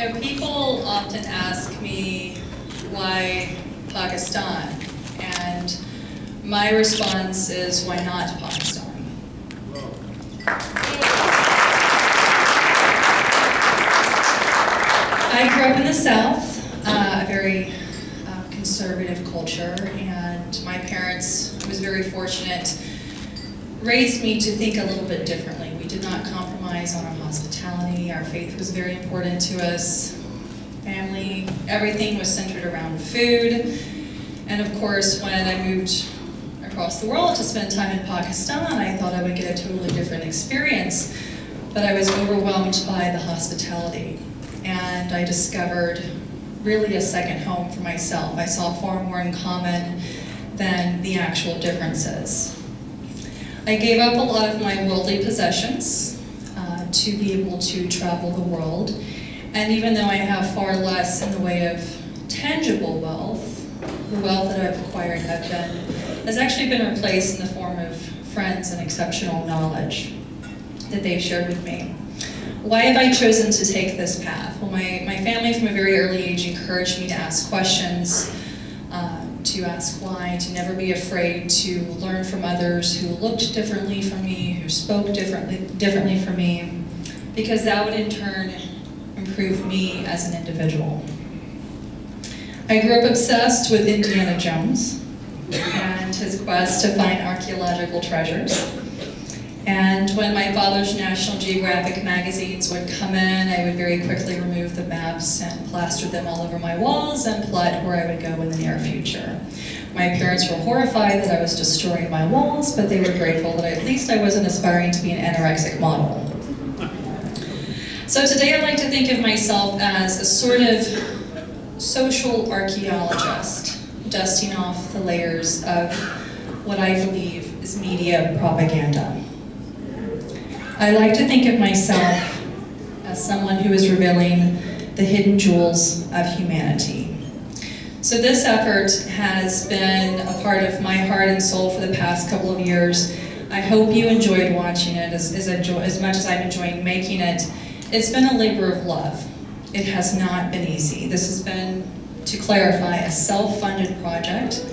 People often ask me why Pakistan, and my response is, why not Pakistan? I grew up in the South, a very conservative culture, and my parents, I was very fortunate, raised me to think a little bit differently. We did not compromise on our hospitality. Our faith was very important to us. Family, everything was centered around food. And of course, when I moved across the world to spend time in Pakistan, I thought I would get a totally different experience, but I was overwhelmed by the hospitality. And I discovered really a second home for myself. I saw far more in common than the actual differences. I gave up a lot of my worldly possessions to be able to travel the world. And even though I have far less in the way of tangible wealth, the wealth that I've acquired has actually been replaced in the form of friends and exceptional knowledge that they've shared with me. Why have I chosen to take this path? Well, my family from a very early age encouraged me to ask questions, to ask why, to never be afraid to learn from others who looked differently from me, who spoke differently from me, because that would in turn improve me as an individual. I grew up obsessed with Indiana Jones and his quest to find archaeological treasures. And when my father's National Geographic magazines would come in, I would very quickly remove the maps and plaster them all over my walls and plot where I would go in the near future. My parents were horrified that I was destroying my walls, but they were grateful that at least I wasn't aspiring to be an anorexic model. So today I'd like to think of myself as a sort of social archaeologist, dusting off the layers of what I believe is media propaganda. I like to think of myself as someone who is revealing the hidden jewels of humanity. So this effort has been a part of my heart and soul for the past couple of years. I hope you enjoyed watching it as much as I'm enjoying making it. It's been a labor of love. It has not been easy. This has been, to clarify, a self-funded project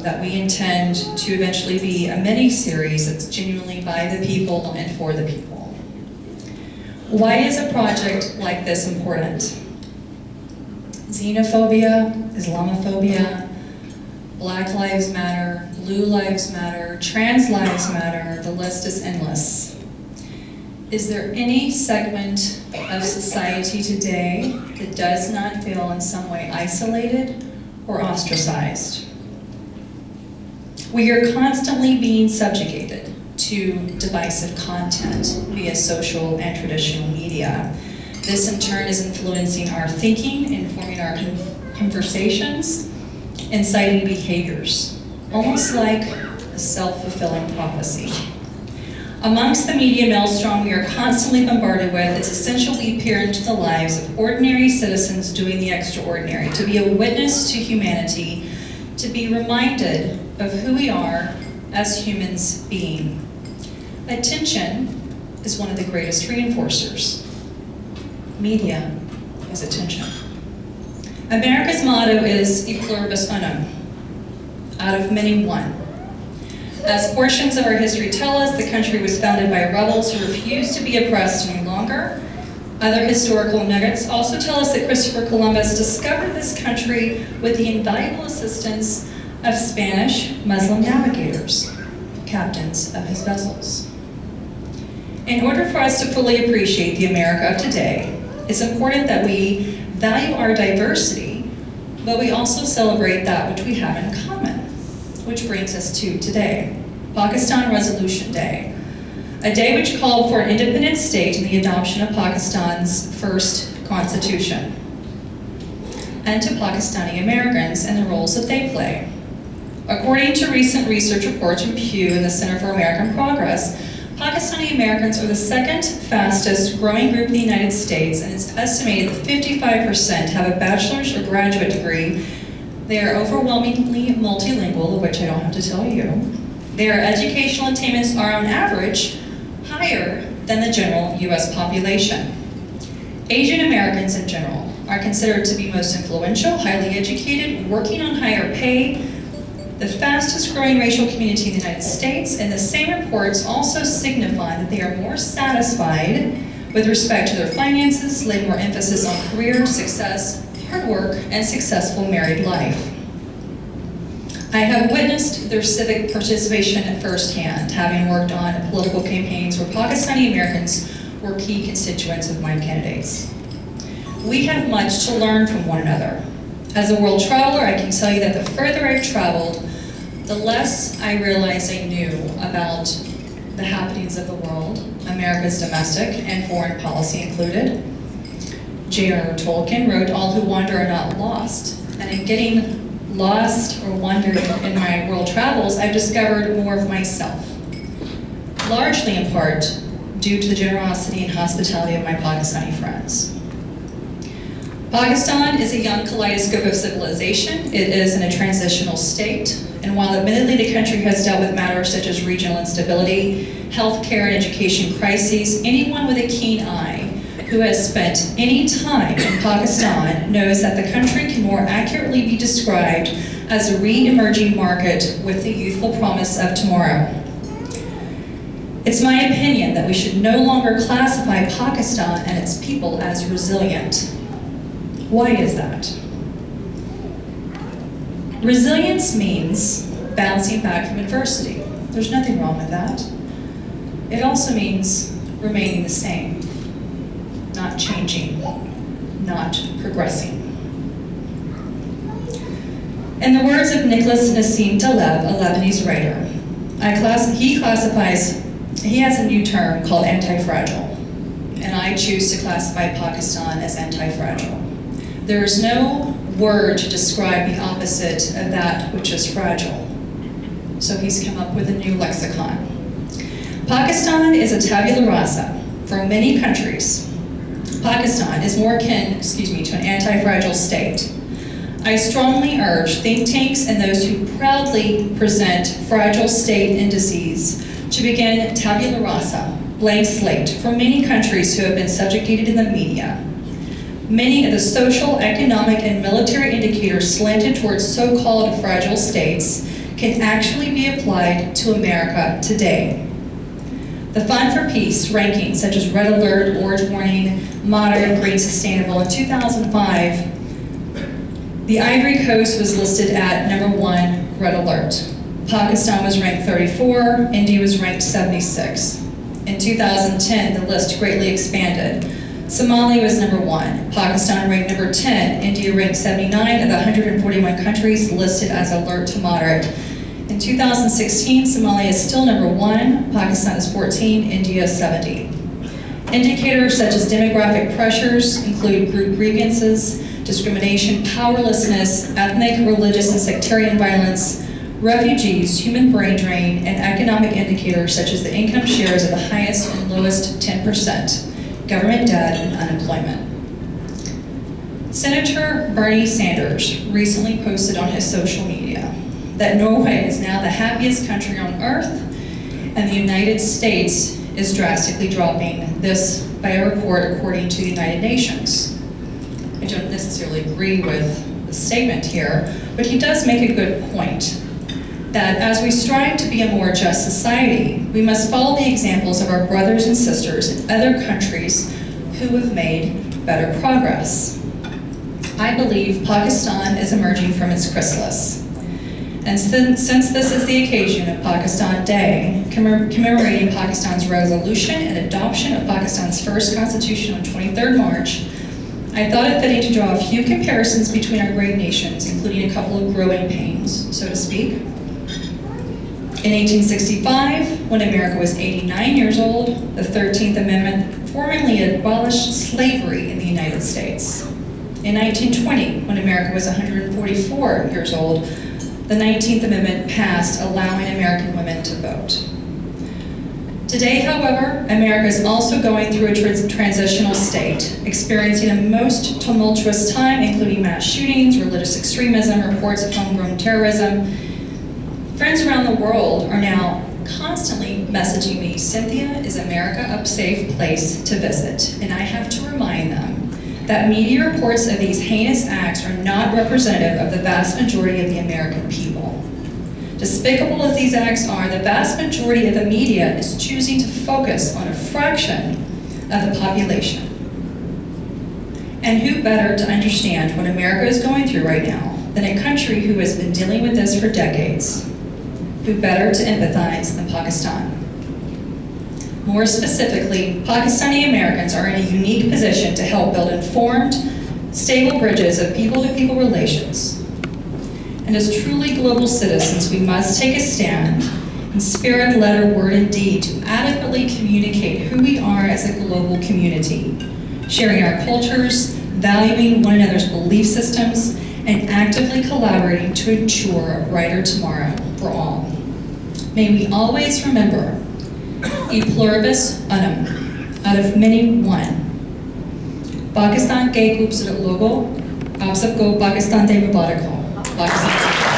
that we intend to eventually be a mini-series that's genuinely by the people and for the people. Why is a project like this important? Xenophobia, Islamophobia, Black Lives Matter, Blue Lives Matter, Trans Lives Matter, the list is endless. Is there any segment of society today that does not feel in some way isolated or ostracized? We are constantly being subjugated to divisive content via social and traditional media. This in turn is influencing our thinking, informing our conversations, inciting behaviors, almost like a self-fulfilling prophecy. Amongst the media maelstrom we are constantly bombarded with, it's essential we peer into the lives of ordinary citizens doing the extraordinary, to be a witness to humanity, to be reminded of who we are as humans being. Attention is one of the greatest reinforcers. Media is attention. America's motto is E pluribus unum, out of many one. As portions of our history tell us, the country was founded by rebels who refused to be oppressed any longer. Other historical nuggets also tell us that Christopher Columbus discovered this country with the invaluable assistance of Spanish Muslim navigators, captains of his vessels. In order for us to fully appreciate the America of today, it's important that we value our diversity, but we also celebrate that which we have in common, which brings us to today, Pakistan Resolution Day, a day which called for an independent state and the adoption of Pakistan's first constitution, and to Pakistani Americans and the roles that they play. According to recent research reports from Pew and the Center for American Progress, Pakistani Americans are the second fastest growing group in the United States, and it's estimated that 55% have a bachelor's or graduate degree. They are overwhelmingly multilingual, of which I don't have to tell you. Their educational attainments are on average higher than the general US population. Asian Americans in general are considered to be most influential, highly educated, working on higher pay, the fastest growing racial community in the United States, and the same reports also signify that they are more satisfied with respect to their finances, lay more emphasis on career, success, hard work, and successful married life. I have witnessed their civic participation firsthand, having worked on political campaigns where Pakistani Americans were key constituents of my candidates. We have much to learn from one another. As a world traveler, I can tell you that the further I've traveled, the less I realize I knew about the happenings of the world, America's domestic and foreign policy included. J.R.R. Tolkien wrote, "All who wander are not lost." And in getting lost or wandering in my world travels, I've discovered more of myself, largely in part due to the generosity and hospitality of my Pakistani friends. Pakistan is a young kaleidoscope of civilization. It is in a transitional state, and while admittedly the country has dealt with matters such as regional instability, healthcare and education crises, anyone with a keen eye who has spent any time in Pakistan knows that the country can more accurately be described as a re-emerging market with the youthful promise of tomorrow. It's my opinion that we should no longer classify Pakistan and its people as resilient. Why is that? Resilience means bouncing back from adversity. There's nothing wrong with that. It also means remaining the same, not changing, not progressing. In the words of Nicholas Nassim Taleb, a Lebanese writer, he has a new term called anti-fragile, and I choose to classify Pakistan as anti-fragile. There is no word to describe the opposite of that which is fragile. So he's come up with a new lexicon. Pakistan is a tabula rasa for many countries. Pakistan is more akin, to an anti-fragile state. I strongly urge think tanks and those who proudly present fragile state indices to begin tabula rasa, blank slate, for many countries who have been subjugated in the media. Many of the social, economic, and military indicators slanted towards so-called fragile states can actually be applied to America today. The Fund for Peace rankings, such as Red Alert, Orange Warning, Moderate, Green, Sustainable, in 2005, the Ivory Coast was listed at #1, Red Alert. Pakistan was ranked 34, India was ranked 76. In 2010, the list greatly expanded. Somalia was #1, Pakistan ranked #10, India ranked 79 of the 141 countries listed as alert to moderate. In 2016, Somalia is still #1, Pakistan is 14, India is 70. Indicators such as demographic pressures include group grievances, discrimination, powerlessness, ethnic, religious, and sectarian violence, refugees, human brain drain, and economic indicators such as the income shares of the highest and lowest 10%, government debt, and unemployment. Senator Bernie Sanders recently posted on his social media that Norway is now the happiest country on earth, and the United States is drastically dropping this by a report according to the United Nations. I don't necessarily agree with the statement here, but he does make a good point that as we strive to be a more just society, we must follow the examples of our brothers and sisters in other countries who have made better progress. I believe Pakistan is emerging from its chrysalis. And since this is the occasion of Pakistan Day, commemorating Pakistan's resolution and adoption of Pakistan's first constitution on 23rd March, I thought it fitting to draw a few comparisons between our great nations, including a couple of growing pains, so to speak. In 1865, when America was 89 years old, the 13th Amendment formally abolished slavery in the United States. In 1920, when America was 144 years old, the 19th Amendment passed, allowing American women to vote. Today, however, America is also going through a transitional state, experiencing a most tumultuous time, including mass shootings, religious extremism, reports of homegrown terrorism. Friends around the world are now constantly messaging me, "Cynthia, is America a safe place to visit?" And I have to remind them that media reports of these heinous acts are not representative of the vast majority of the American people. Despicable as these acts are, the vast majority of the media is choosing to focus on a fraction of the population. And who better to understand what America is going through right now than a country who has been dealing with this for decades? Who better to empathize than Pakistan? More specifically, Pakistani Americans are in a unique position to help build informed, stable bridges of people-to-people relations. And as truly global citizens, we must take a stand in spirit, letter, word, and deed to adequately communicate who we are as a global community, sharing our cultures, valuing one another's belief systems, and actively collaborating to ensure a brighter tomorrow for all. May we always remember, e pluribus unum, out of many one. Pakistan के खूबसूरत लोगों, आप सबको पाकिस्तान से मुबारक हो। पाकिस्तान